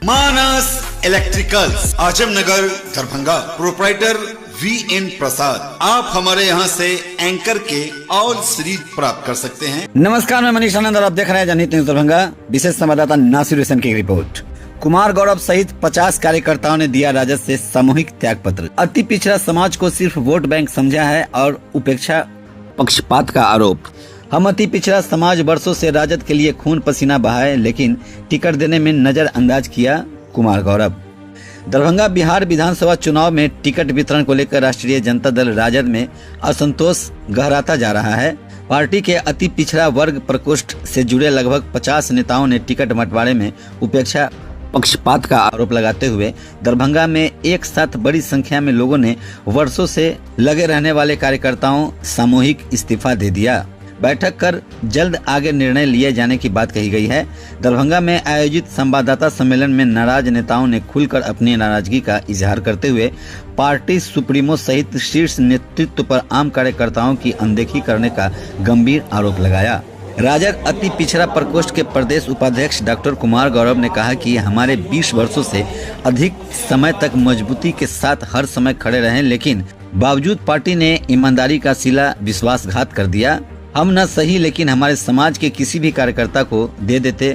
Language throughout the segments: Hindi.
मानस electricals, Azamnagar, Darbhanga. Proprietor VN Prasad. आप हमारे यहाँ से एंकर के ऑल सीरीज प्राप्त कर सकते हैं। नमस्कार, मैं मनीष आनंद और आप देख रहे हैं जनहित न्यूज दरभंगा। विशेष संवाददाता नासिर हुसैन की रिपोर्ट। कुमार गौरव सहित 50 कार्यकर्ताओं ने दिया राजद से सामूहिक त्याग पत्र। अति पिछड़ा समाज को सिर्फ वोट बैंक समझा है और उपेक्षा पक्षपात का आरोप। हम अति पिछड़ा समाज वर्षों से राजद के लिए खून पसीना बहाए, लेकिन टिकट देने में नजरअंदाज किया कुमार गौरव। दरभंगा बिहार विधानसभा चुनाव में टिकट वितरण को लेकर राष्ट्रीय जनता दल राजद में असंतोष गहराता जा रहा है। पार्टी के अति पिछड़ा वर्ग प्रकोष्ठ से जुड़े लगभग 50 नेताओं ने टिकट बंटवारे में उपेक्षा पक्षपात का आरोप लगाते हुए दरभंगा में एक साथ बड़ी संख्या में लोगों ने वर्षों से लगे रहने वाले कार्यकर्ताओं सामूहिक इस्तीफा दे दिया। बैठक कर जल्द आगे निर्णय लिए जाने की बात कही गई है। दरभंगा में आयोजित संवाददाता सम्मेलन में नाराज नेताओं ने खुलकर अपनी नाराजगी का इजहार करते हुए पार्टी सुप्रीमो सहित शीर्ष नेतृत्व पर आम कार्यकर्ताओं की अनदेखी करने का गंभीर आरोप लगाया। राजद अति पिछड़ा प्रकोष्ठ के प्रदेश उपाध्यक्ष डॉक्टर कुमार गौरव ने कहा कि हमारे 20 वर्षों से अधिक समय तक मजबूती के साथ हर समय खड़े रहे, लेकिन बावजूद पार्टी ने ईमानदारी का सिला विश्वासघात कर दिया। हम न सही लेकिन हमारे समाज के किसी भी कार्यकर्ता को दे देते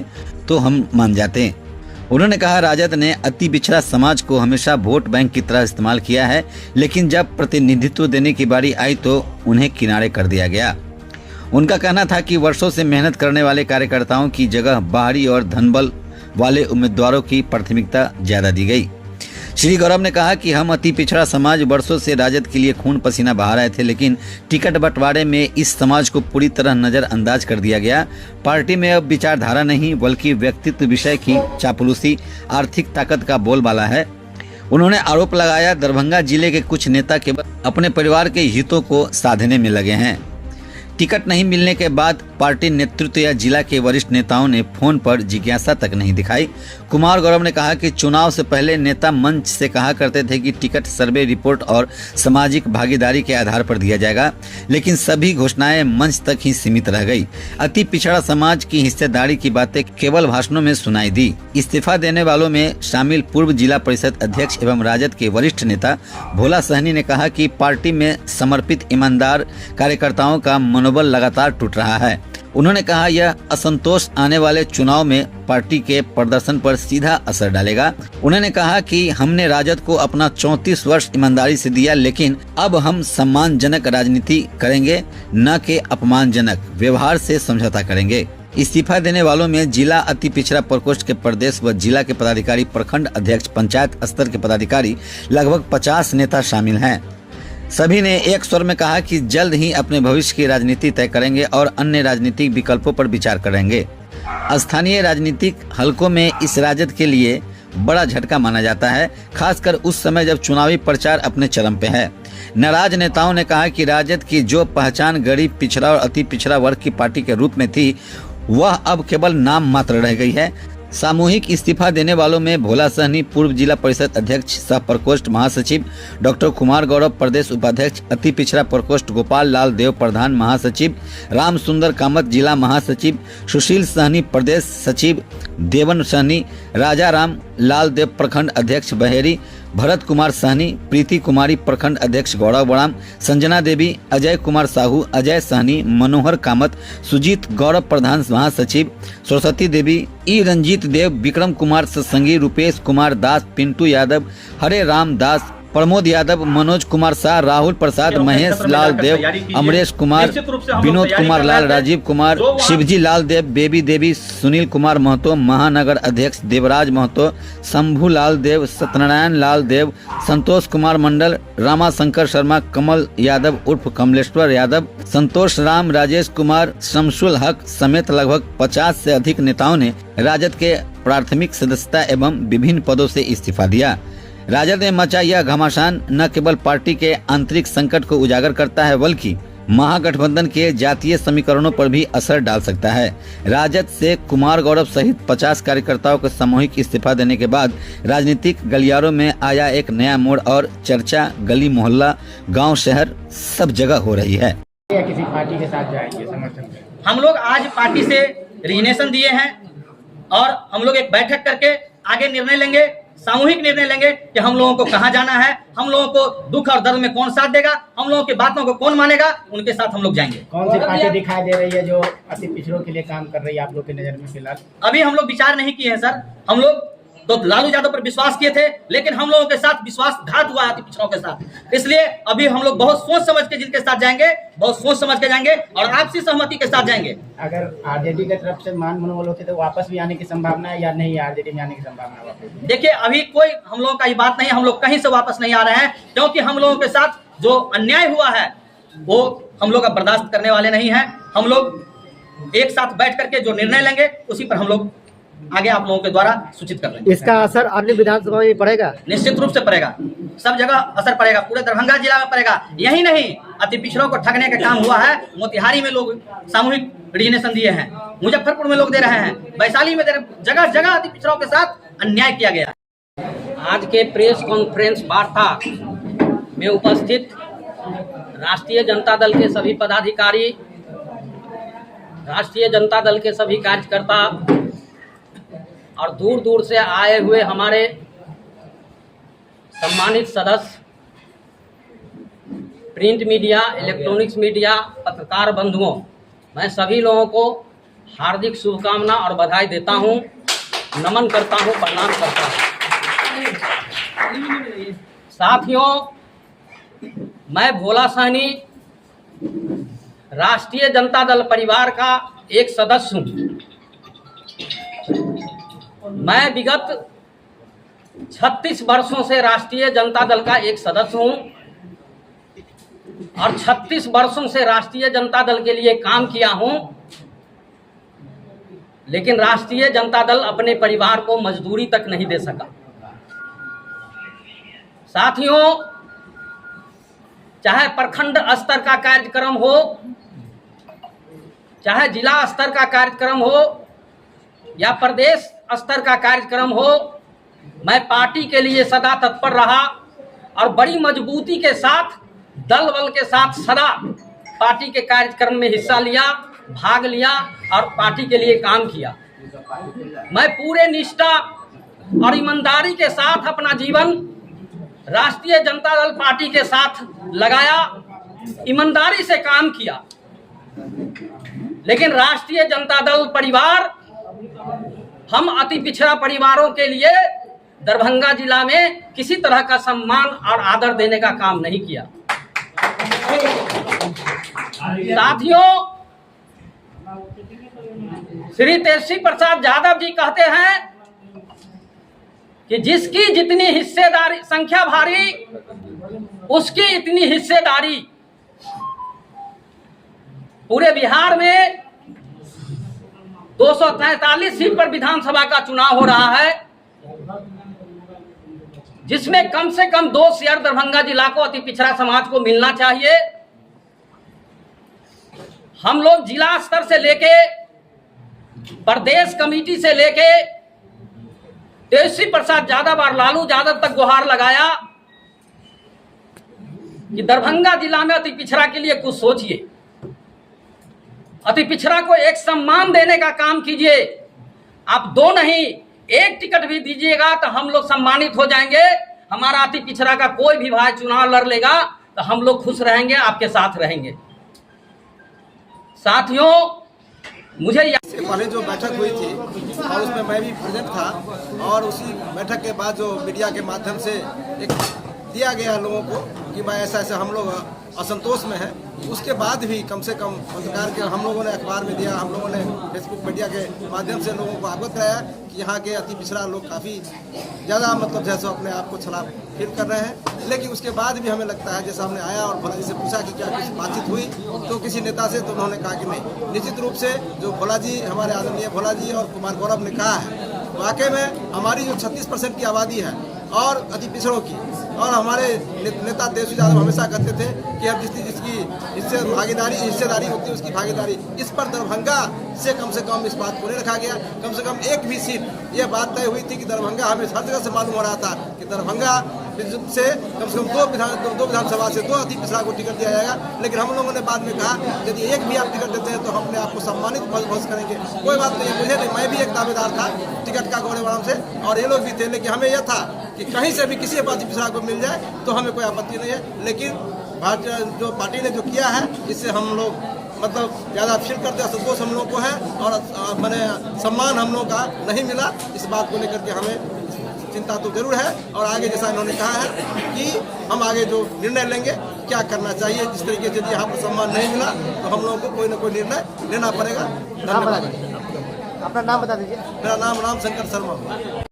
तो हम मान जाते। उन्होंने कहा, राजद ने अति पिछड़ा समाज को हमेशा वोट बैंक की तरह इस्तेमाल किया है, लेकिन जब प्रतिनिधित्व देने की बारी आई तो उन्हें किनारे कर दिया गया। उनका कहना था कि वर्षों से मेहनत करने वाले कार्यकर्ताओं की जगह बाहरी और धनबल वाले उम्मीदवारों की प्राथमिकता ज्यादा दी गई। श्री गौरव ने कहा कि हम अति पिछड़ा समाज वर्षों से राजद के लिए खून पसीना बहा रहे थे, लेकिन टिकट बंटवारे में इस समाज को पूरी तरह नजरअंदाज कर दिया गया। पार्टी में अब विचारधारा नहीं बल्कि व्यक्तित्व विषय की चापलूसी आर्थिक ताकत का बोलबाला है। उन्होंने आरोप लगाया, दरभंगा जिले के कुछ नेता केवल अपने परिवार के हितों को साधने में लगे हैं। टिकट नहीं मिलने के बाद पार्टी नेतृत्व या जिला के वरिष्ठ नेताओं ने फोन पर जिज्ञासा तक नहीं दिखाई। कुमार गौरव ने कहा कि चुनाव से पहले नेता मंच से कहा करते थे कि टिकट सर्वे रिपोर्ट और सामाजिक भागीदारी के आधार पर दिया जाएगा, लेकिन सभी घोषणाएं मंच तक ही सीमित रह गई। अति पिछड़ा समाज की हिस्सेदारी की बातें केवल भाषणों में सुनाई दी। इस्तीफा देने वालों में शामिल पूर्व जिला परिषद अध्यक्ष एवं राजद के वरिष्ठ नेता भोला सहनी ने कहा कि पार्टी में समर्पित ईमानदार कार्यकर्ताओं का मनोबल लगातार टूट रहा है। उन्होंने कहा, यह असंतोष आने वाले चुनाव में पार्टी के प्रदर्शन पर सीधा असर डालेगा। उन्होंने कहा कि हमने राजद को अपना 34 वर्ष ईमानदारी से दिया, लेकिन अब हम सम्मानजनक राजनीति करेंगे, न कि अपमानजनक व्यवहार से समझौता करेंगे। इस्तीफा देने वालों में जिला अति पिछड़ा प्रकोष्ठ के प्रदेश व जिला के पदाधिकारी, प्रखंड अध्यक्ष, पंचायत स्तर के पदाधिकारी, लगभग 50 नेता शामिल हैं। सभी ने एक स्वर में कहा कि जल्द ही अपने भविष्य की राजनीति तय करेंगे और अन्य राजनीतिक विकल्पों पर विचार करेंगे। स्थानीय राजनीतिक हलकों में इस राजद के लिए बड़ा झटका माना जाता है, खासकर उस समय जब चुनावी प्रचार अपने चरम पे है। नाराज नेताओं ने कहा कि राजद की जो पहचान गरीब, पिछड़ा और अति पिछड़ा वर्ग की पार्टी के रूप में थी, वह अब केवल नाम मात्र रह गई है। सामूहिक इस्तीफा देने वालों में भोला सहनी पूर्व जिला परिषद अध्यक्ष सह प्रकोष्ठ महासचिव, डॉक्टर कुमार गौरव प्रदेश उपाध्यक्ष, अति पिछड़ा प्रकोष्ठ गोपाल लाल देव प्रधान महासचिव, राम सुंदर कामत जिला महासचिव, सुशील सहनी प्रदेश सचिव, देवन सहनी, राजा राम लाल देव प्रखंड अध्यक्ष बहेरी, भरत कुमार सहनी, प्रीति कुमारी प्रखंड अध्यक्ष गौरव बड़ाम, संजना देवी, अजय कुमार साहू, अजय सहनी, मनोहर कामत, सुजीत गौरव प्रधान महासचिव, सरस्वती देवी, ई रंजीत देव, विक्रम कुमार सत्संगी, रुपेश कुमार दास, पिंटू यादव, हरे राम दास, प्रमोद यादव, मनोज कुमार शाह, राहुल प्रसाद, महेश लाल देव, अमरेश कुमार, विनोद कुमार लाल, राजीव कुमार, शिवजी लाल देव, बेबी देवी, सुनील कुमार महतो, महानगर अध्यक्ष देवराज महतो, शंभू लाल देव, सत्यनारायण लाल देव, संतोष कुमार मंडल, रामाशंकर शर्मा, कमल यादव उर्फ कमलेश्वर यादव, संतोष राम, राजेश कुमार, शमसुल हक समेत लगभग 50 से अधिक नेताओं ने राजद के प्राथमिक सदस्यता एवं विभिन्न पदों से इस्तीफा दिया। राजद ने मचा यह घमासान न केवल पार्टी के आंतरिक संकट को उजागर करता है, बल्कि महागठबंधन के जातीय समीकरणों पर भी असर डाल सकता है। राजद से कुमार गौरव सहित 50 कार्यकर्ताओं को सामूहिक इस्तीफा देने के बाद राजनीतिक गलियारों में आया एक नया मोड़ और चर्चा गली मोहल्ला, गांव, शहर सब जगह हो रही है। किसी पार्टी के साथ जाएंगे समर्थन? हम लोग आज पार्टी से रिजनेशन दिए हैं और हम लोग एक बैठक करके आगे निर्णय लेंगे, सामूहिक निर्णय लेंगे कि हम लोगों को कहाँ जाना है, हम लोगों को दुख और दर्द में कौन साथ देगा, हम लोगों की बातों को कौन मानेगा, उनके साथ हम लोग जाएंगे। कौन सी पार्टी दिखाई दे रही है जो अति पिछड़ों के लिए काम कर रही है आप लोग की नजर में फिलहाल? अभी हम लोग विचार नहीं किए हैं सर। हम लोग तो लालू यादव पर विश्वास किए थे, लेकिन हम लोगों के साथ विश्वासघात हुआ अति पिछड़ों के साथ। इसलिए अभी हम लोग बहुत सोच समझ के जिनके साथ जाएंगे, बहुत सोच समझ के जाएंगे और आपसी सहमति के साथ जाएंगे। अगर आरजेडी की तरफ से मान मनोबल होती तो वापस भी आने की संभावना है या नहीं? आरजेडी में आने की संभावना है वापस? देखिए, अभी कोई हम लोगों का ये बात नहीं है, हम लोग कहीं से वापस नहीं आ रहे हैं, क्योंकि हम लोगों के साथ जो अन्याय हुआ है वो हम लोग अब बर्दाश्त करने वाले नहीं हैं। हम लोग एक साथ बैठ करके जो निर्णय लेंगे उसी पर हम लोग आगे आप लोगों के द्वारा सूचित कर देंगे। इसका असर अन्य विधानसभा में पड़ेगा? निश्चित रूप से पड़ेगा, सब जगह असर पड़ेगा, पूरे दरभंगा जिला में पड़ेगा। यही नहीं, अति पिछड़ों को ठगने का काम हुआ है। मोतिहारी में लोग सामूहिक रिजिग्नेशन दिए हैं, मुजफ्फरपुर में लोग दे रहे हैं, वैशाली में दे रहे, जगह जगह अति पिछड़ों के साथ अन्याय किया गया। आज के प्रेस कॉन्फ्रेंस वार्ता में उपस्थित राष्ट्रीय जनता दल के सभी पदाधिकारी, राष्ट्रीय जनता दल के सभी कार्यकर्ता और दूर दूर से आए हुए हमारे सम्मानित सदस्य, प्रिंट मीडिया, इलेक्ट्रॉनिक्स मीडिया, पत्रकार बंधुओं, मैं सभी लोगों को हार्दिक शुभकामना और बधाई देता हूं, नमन करता हूं, प्रणाम करता हूं। साथियों, मैं भोला सहनी राष्ट्रीय जनता दल परिवार का एक सदस्य हूं। मैं विगत 36 वर्षों से राष्ट्रीय जनता दल का एक सदस्य हूं और 36 वर्षों से राष्ट्रीय जनता दल के लिए काम किया हूं, लेकिन राष्ट्रीय जनता दल अपने परिवार को मजदूरी तक नहीं दे सका। साथियों, चाहे प्रखंड स्तर का कार्यक्रम हो, चाहे जिला स्तर का कार्यक्रम हो या प्रदेश स्तर का कार्यक्रम हो, मैं पार्टी के लिए सदा तत्पर रहा और बड़ी मजबूती के साथ, दल बल के साथ सदा पार्टी के कार्यक्रम में हिस्सा लिया, भाग लिया और पार्टी के लिए काम किया। मैं पूरे निष्ठा और ईमानदारी के साथ अपना जीवन राष्ट्रीय जनता दल पार्टी के साथ लगाया, ईमानदारी से काम किया। लेकिन राष्ट्रीय जनता दल परिवार, हम अति पिछड़ा परिवारों के लिए दरभंगा जिला में किसी तरह का सम्मान और आदर देने का काम नहीं किया। साथियों, श्री तेजस्वी प्रसाद यादव जी कहते हैं कि जिसकी जितनी हिस्सेदारी संख्या भारी, उसकी इतनी हिस्सेदारी। पूरे बिहार में 243 सीट पर विधानसभा का चुनाव हो रहा है, जिसमें कम से कम 2 शेयर दरभंगा जिला को, अति पिछड़ा समाज को मिलना चाहिए। हम लोग जिला स्तर से लेके प्रदेश कमेटी से लेके तेजस्वी प्रसाद यादव और लालू यादव तक गुहार लगाया कि दरभंगा जिला में अति पिछड़ा के लिए कुछ सोचिए, अति पिछड़ा को एक सम्मान देने का काम कीजिए। आप 2 नहीं, 1 टिकट भी दीजिएगा तो हम लोग सम्मानित हो जाएंगे। हमारा अति पिछड़ा का कोई भी भाई चुनाव लड़ लेगा तो हम लोग खुश रहेंगे, आपके साथ रहेंगे। साथियों, मुझे पहले जो बैठक हुई थी और उसमें मैं भी प्रेजेंट था, और उसी बैठक के बाद जो मीडिया के माध्यम से एक दिया गया लोगों को कि भाई ऐसा ऐसा हम लोग असंतोष में है, उसके बाद भी कम से कम पत्रकार के हम लोगों ने अखबार में दिया, हम लोगों ने फेसबुक मीडिया के माध्यम से लोगों को अवगत कराया कि यहाँ के अति पिछड़ा लोग काफ़ी ज़्यादा मतलब जैसे अपने आप को छलाप फील कर रहे हैं। लेकिन उसके बाद भी हमें लगता है, जैसा हमने आया और भोला जी से पूछा कि क्या कुछ बातचीत हुई, तो किसी नेता से, तो उन्होंने कहा कि नहीं। निश्चित रूप से जो भोला जी, हमारे आदरणीय भोला जी और कुमार गौरव ने कहा है, वाकई में हमारी जो 36% की आबादी है और अति पिछड़ों की, और हमारे नेता तेजस्वी यादव हमेशा कहते थे कि अब जिसकी हिस्सेदारी होती है उसकी भागीदारी। इस पर दरभंगा से कम इस बात को नहीं रखा गया। कम से कम एक भी सीट, ये बात तय हुई थी कि दरभंगा, हमें हर जगह से मालूम हो रहा था कि दरभंगा से कम दो विधानसभा से 2 अति पिछड़ा को टिकट दिया जाएगा। लेकिन हम लोगों ने बाद में कहा यदि एक भी आप टिकट देते हैं तो हमने आपको सम्मानित घोषित करेंगे। कोई बात नहीं, मुझे नहीं, मैं भी एक दावेदार था टिकट का गौड़ेवाड़ा से और ये लोग भी थे, लेकिन हमें यह था कि कहीं से भी किसी अति पिछड़ा को मिल जाए तो हमें कोई आपत्ति नहीं है। लेकिन भारतीय जो पार्टी ने जो किया है इससे हम लोग मतलब ज़्यादा फील करते हैं, संतोष हम लोग को है और मैंने सम्मान हम लोग का नहीं मिला। इस बात को लेकर के हमें चिंता तो जरूर है और आगे जैसा इन्होंने कहा है कि हम आगे जो निर्णय लेंगे क्या करना चाहिए, जिस तरीके से यदि यहाँ पर सम्मान नहीं मिला तो हम लोगों को कोई ना कोई निर्णय लेना पड़ेगा। अपना नाम बता दीजिए। मेरा नाम रामशंकर शर्मा।